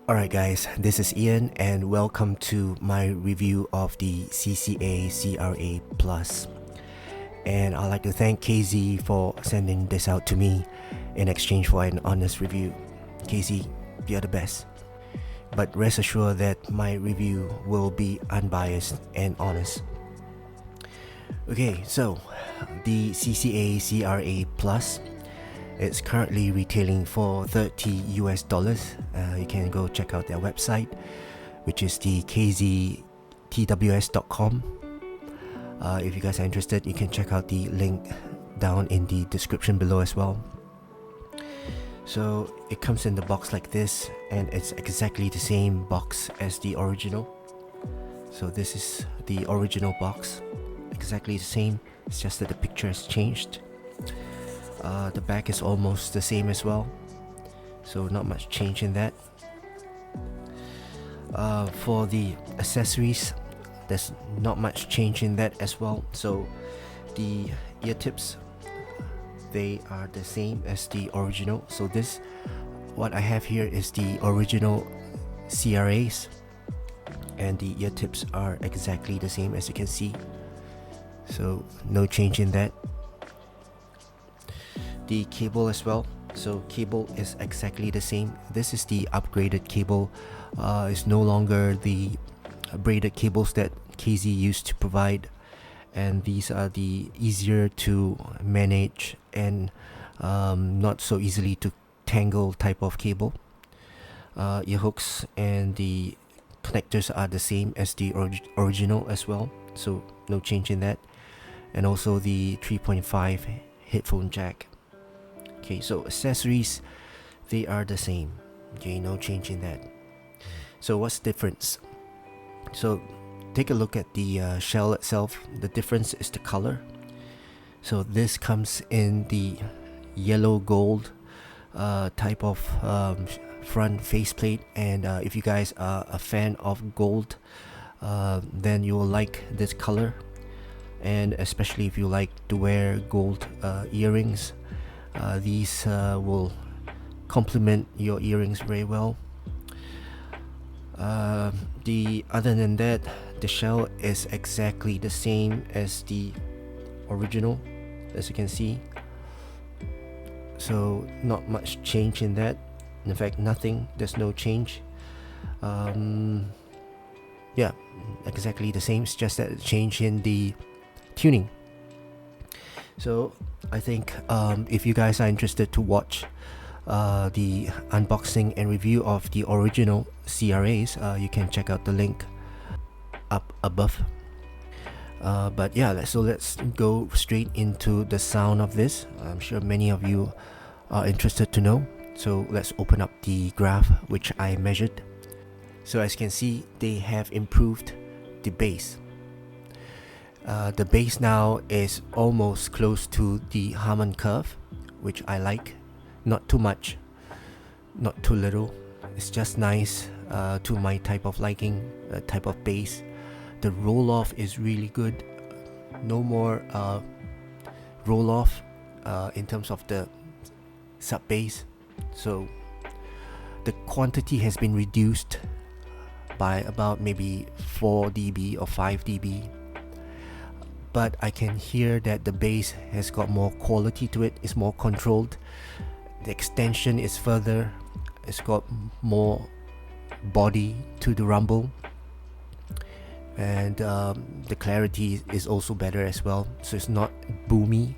Alright guys, this is Ian and welcome to my review of the CCA CRA Plus. And I'd like to thank KZ for sending this out to me in exchange for an honest review. KZ, you're the best. But rest assured that my review will be unbiased and honest. Okay, so the CCA CRA Plus, it's currently retailing for $30 US. You can go check out their website, which is the kztws.com. If you guys are interested, you can check out the link down in the description below as well. So it comes in the box like this, and it's exactly the same box as the original. So this is the original box, exactly the same. It's just that the picture has changed. The back is almost the same as well, so not much change in that. For the accessories, there's not much change in that as well. So the ear tips, they are the same as the original. So this, what I have here is the original CRAs, and the ear tips are exactly the same as you can see. So no change in that. The cable as well, so cable is exactly the same. This is the upgraded cable. It's no longer the braided cables that KZ used to provide, and these are the easier to manage and not so easily to tangle type of cable. Ear hooks and the connectors are the same as the original as well, so no change in that. And also the 3.5 headphone jack. Okay, so accessories, they are the same. Okay, no change in that. So what's the difference? So take a look at the shell itself. The difference is the color. So this comes in the yellow gold type of front faceplate, and if you guys are a fan of gold, then you will like this color, and especially if you like to wear gold earrings. These will complement your earrings very well. Other than that, the shell is exactly the same as the original, as you can see. So not much change in that. In fact, nothing. There's no change. Yeah, exactly the same. It's just that change in the tuning. So I think if you guys are interested to watch the unboxing and review of the original CRAs, you can check out the link up above. But yeah, so let's go straight into the sound of this. I'm sure many of you are interested to know. So let's open up the graph which I measured. So as you can see, they have improved the bass. The bass now is almost close to the Harman curve, which I like. Not too much, not too little. It's just nice to my type of liking, type of bass. The roll off is really good. No more roll off in terms of the sub bass. So the quantity has been reduced by about maybe 4 dB or 5 dB. But I can hear that the bass has got more quality to it. It's more controlled. The extension is further. It's got more body to the rumble, and the clarity is also better as well. So it's not boomy.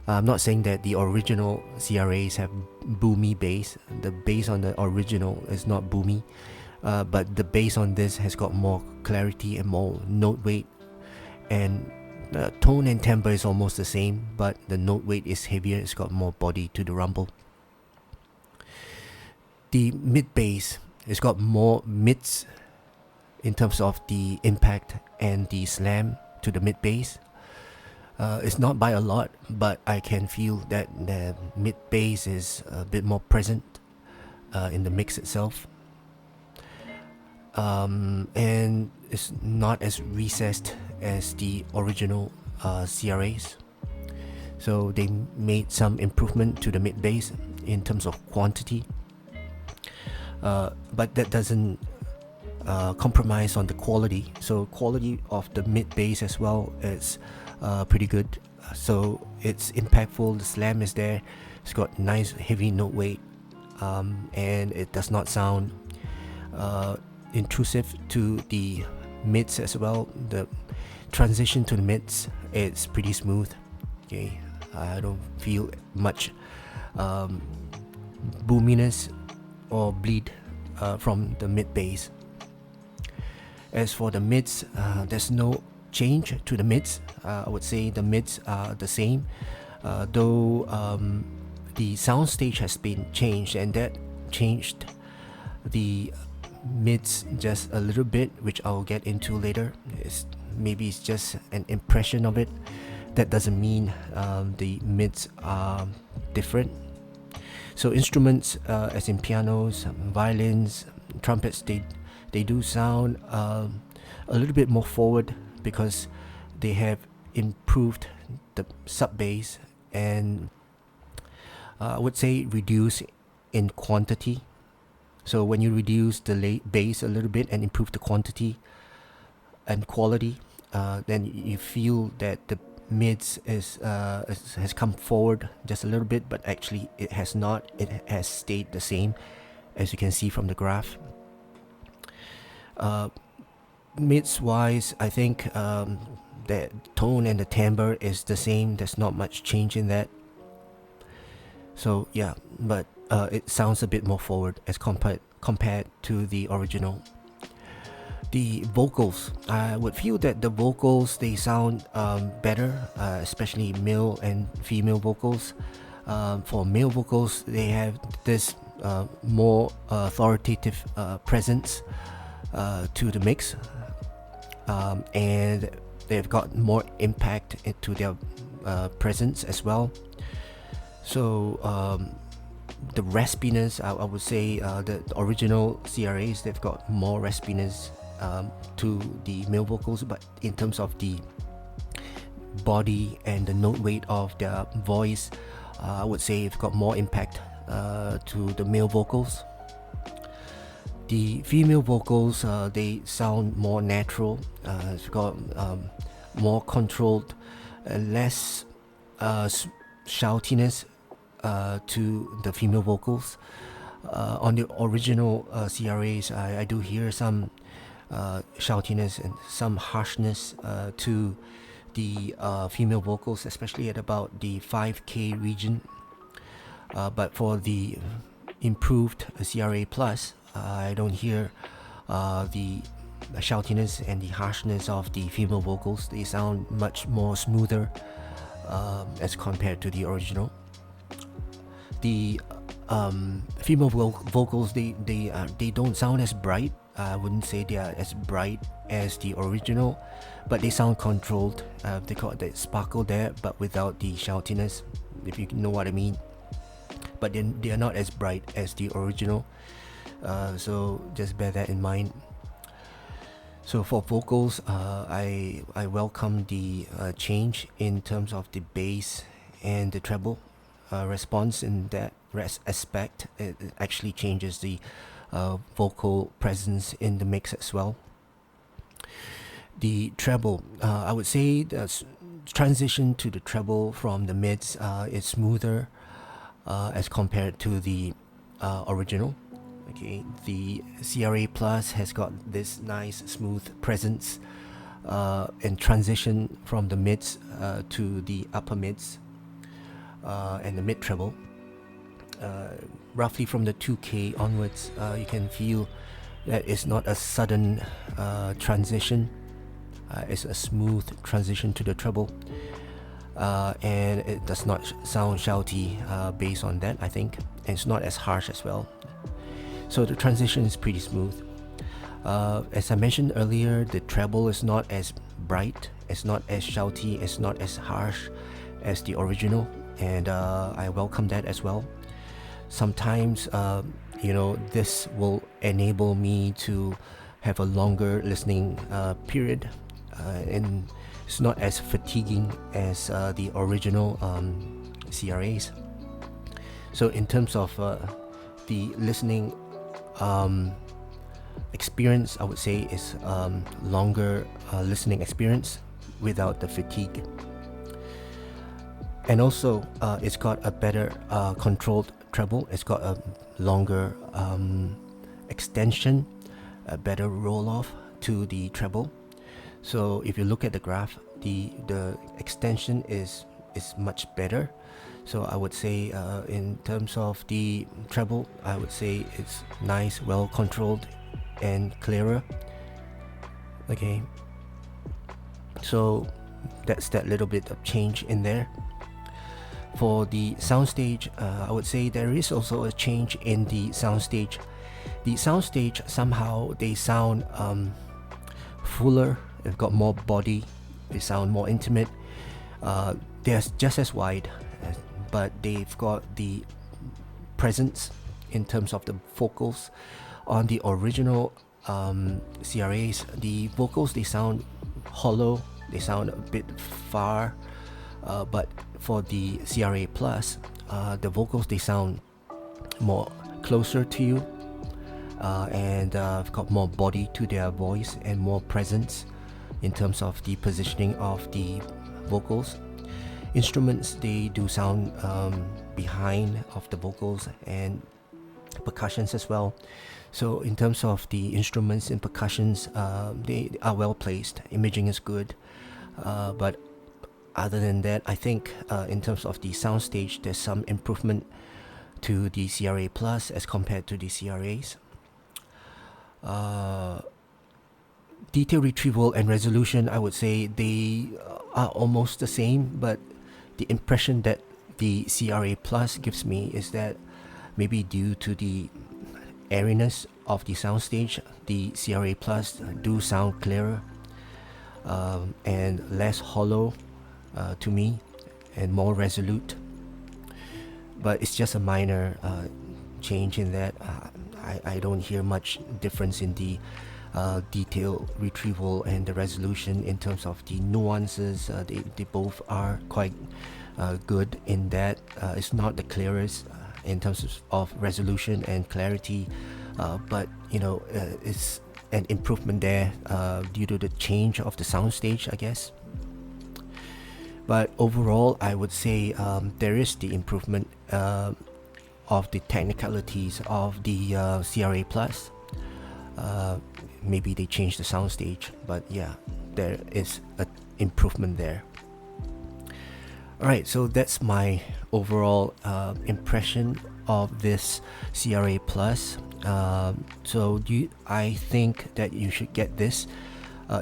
I'm not saying that the original CRAs have boomy bass. The bass on the original is not boomy, but the bass on this has got more clarity and more note weight. And the tone and timbre is almost the same, but the note weight is heavier. It's got more body to the rumble. The mid bass, it's got more mids in terms of the impact and the slam to the mid bass. It's not by a lot, but I can feel that the mid bass is a bit more present in the mix itself. And it's not as recessed as the original CRAs. So they made some improvement to the mid bass in terms of quantity. but that doesn't compromise on the quality. So quality of the mid bass as well is pretty good. So it's impactful. The slam is there. It's got nice heavy note weight, and it does not sound intrusive to the mids as well. The transition to the mids is pretty smooth. Okay, I don't feel much boominess or bleed from the mid bass. As for the mids, there's no change to the mids. I would say the mids are the same, though the soundstage has been changed, and that changed the mids just a little bit, which I'll get into later. Maybe it's just an impression of it. That doesn't mean the mids are different. So instruments, as in pianos, violins, trumpets, they do sound a little bit more forward because they have improved the sub bass and I would say reduce in quantity. So when you reduce the bass a little bit and improve the quantity and quality, then you feel that the mids has come forward just a little bit, but actually it has not. It has stayed the same, as you can see from the graph. Mids wise, I think the tone and the timbre is the same. There's not much change in that. So yeah, but it sounds a bit more forward as compared to the original. The vocals, I would feel that the vocals, they sound better, especially male and female vocals. For male vocals, they have this more authoritative presence to the mix, and they've got more impact into their presence as well. So the raspiness, I would say the original CRAs, they've got more raspiness to the male vocals, but in terms of the body and the note weight of their voice, I would say it's got more impact to the male vocals. The female vocals, they sound more natural. It's got more controlled, less shoutiness to the female vocals. On the original CRAs, I do hear some shoutiness and some harshness to the female vocals, especially at about the 5K region. But for the improved CRA Plus, I don't hear the shoutiness and the harshness of the female vocals. They sound much more smoother as compared to the original. The female vocals, they don't sound as bright. I wouldn't say they are as bright as the original, but they sound controlled. They got that sparkle there, but without the shoutiness, if you know what I mean. But then they are not as bright as the original, so just bear that in mind. So for vocals, I welcome the change in terms of the bass and the treble response. In that aspect, it actually changes the vocal presence in the mix as well. The treble, I would say the transition to the treble from the mids is smoother as compared to the original. Okay, the CRA Plus has got this nice smooth presence and transition from the mids to the upper mids and the mid treble. Roughly from the 2K onwards, you can feel that it's not a sudden transition. It's a smooth transition to the treble, and it does not sound shouty based on that, I think, and it's not as harsh as well. So the transition is pretty smooth. As I mentioned earlier, the treble is not as bright, it's not as shouty, it's not as harsh as the original, and I welcome that as well. Sometimes this will enable me to have a longer listening period, and it's not as fatiguing as the original CRAs. So in terms of the listening experience, I would say, is longer listening experience without the fatigue. And also, it's got a better controlled treble. It's got a longer extension, a better roll off to the treble. So if you look at the graph, the extension is much better. So I would say in terms of the treble, I would say it's nice, well controlled and clearer. Okay, so that's that little bit of change in there. For the soundstage, I would say there is also a change in the soundstage. The soundstage, somehow they sound fuller, they've got more body, they sound more intimate. They're just as wide, but they've got the presence in terms of the vocals. On the original CRAs, the vocals, they sound hollow, they sound a bit far, but for the CRA Plus, the vocals, they sound more closer to you, and got more body to their voice and more presence in terms of the positioning of the vocals. Instruments, they do sound behind of the vocals, and percussions as well. So in terms of the instruments and percussions, they are well placed. Imaging is good, but other than that, I think in terms of the soundstage, there's some improvement to the CRA Plus as compared to the CRAs. Detail retrieval and resolution, I would say they are almost the same, but the impression that the CRA Plus gives me is that maybe due to the airiness of the soundstage, the CRA Plus do sound clearer and less hollow to me, and more resolute. But it's just a minor change in that. I don't hear much difference in the detail retrieval and the resolution in terms of the nuances. They both are quite good in that. It's not the clearest in terms of resolution and clarity, but it's an improvement there due to the change of the soundstage, I guess. But overall, I would say there is the improvement of the technicalities of the CRA Plus. Maybe they changed the soundstage, but yeah, there is an improvement there. Alright, so that's my overall impression of this CRA Plus. I think that you should get this.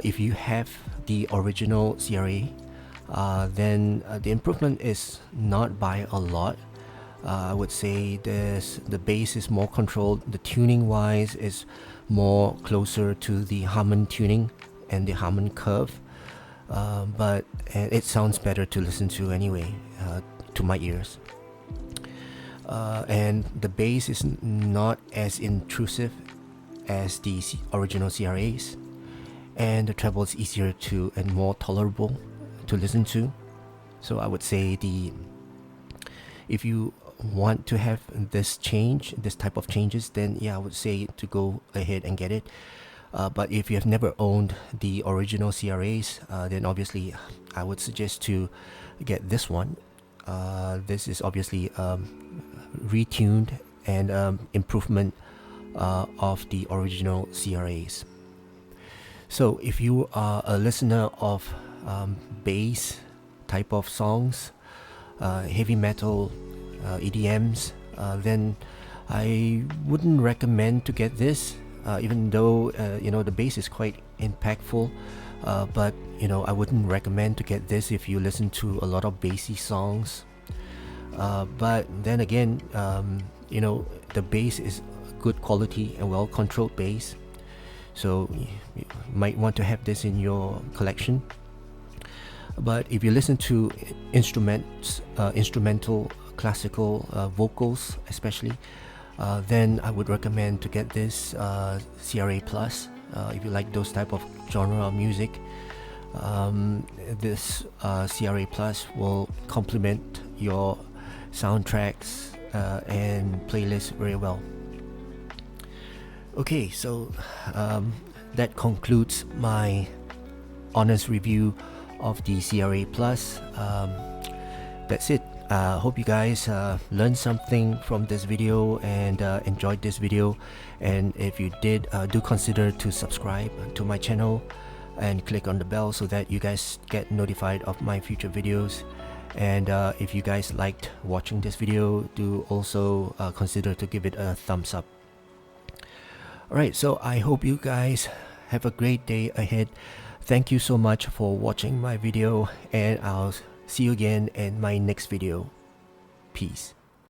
If you have the original CRA, then the improvement is not by a lot. I would say the bass is more controlled. The tuning wise is more closer to the Harman tuning and the Harman curve, but it sounds better to listen to anyway, to my ears. And the bass is not as intrusive as the original CRAs, and the treble is easier to and more tolerable to listen to. So I would say if you want to have this type of changes, then yeah, I would say to go ahead and get it. But if you have never owned the original CRAs, then obviously I would suggest to get this one. This is obviously retuned and improvement of the original CRAs. So if you are a listener of bass type of songs, heavy metal, EDMs, then I wouldn't recommend to get this, even though the bass is quite impactful, but I wouldn't recommend to get this if you listen to a lot of bassy songs. But then again, the bass is good quality and well controlled bass, so you might want to have this in your collection. But if you listen to instrumental classical vocals especially, then I would recommend to get this CRA Plus. If you like those type of genre of music, this CRA Plus will complement your soundtracks and playlists very well. Okay, so that concludes my honest review of the CRA Plus. That's it. Hope you guys learned something from this video and enjoyed this video. And if you did, do consider to subscribe to my channel and click on the bell so that you guys get notified of my future videos. And if you guys liked watching this video, do also consider to give it a thumbs up. Alright, so I hope you guys have a great day ahead. Thank you so much for watching my video, and I'll see you again in my next video. Peace.